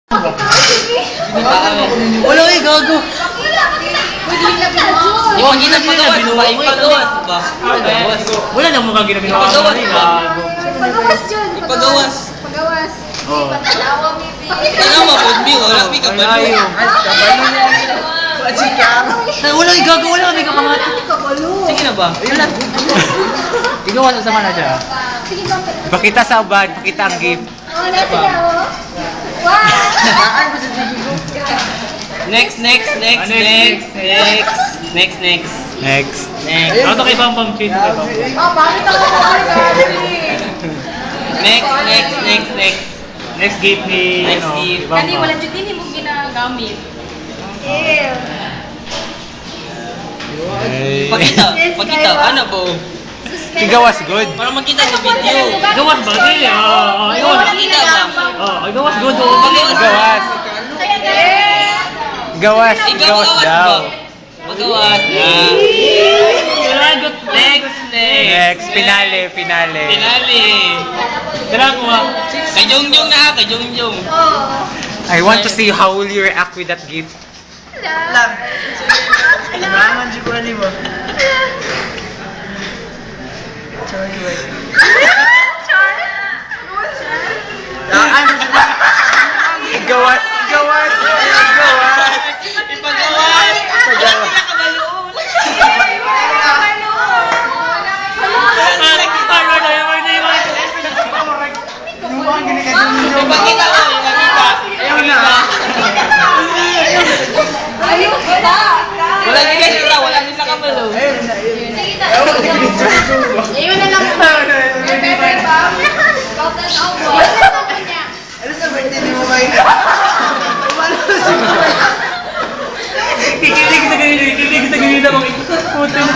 Wala kayo gago. Ipagina pagawas ba? Ipagawas ba? Wala nang mukhang ginagawa. Ipagawas ba? Pagawas yun. Ipagawas. Pagawas. Oo. Tanawa mo, Bi. Wala mi ka ba? Wala kayo gago. Wala kami kakamata. Sige na ba? Wala. Ikaw ano sa mana siya? Sige ba? Pakita sa bag, pakita ang gift. Oh, nasa na oh. Wow! Next. Next. Ano kay Bam Bam Chin? Oh, bakit ako Next. Next gift ni Next ano, gift. Bam Kani Bam. wala jud din mo ginagamit. Ew. Pakita. Ano po? Igawas good. Para makita sa video. Gawas ba? Dili. Oo, gawas. Makita ba? Oo, gawas good. Gawas. Gawas daw. Pagawas. Next. Finale. Pinali. Dala ko ha. Kay Jongjong na, kay Jongjong. Oh. I want to see how will you react with that gift. Love. Naman si Kuya di ba? Gawas. Ipagawas. Ipakita ko, ipakita. Ayun na. Wala nila sila, wala nila kabalo. Ayun na lang po. Remember ba? Golden Owl. Ano sa birthday ni mo ba yun? Kikilig sa ganito. Mga ikot. Puto na.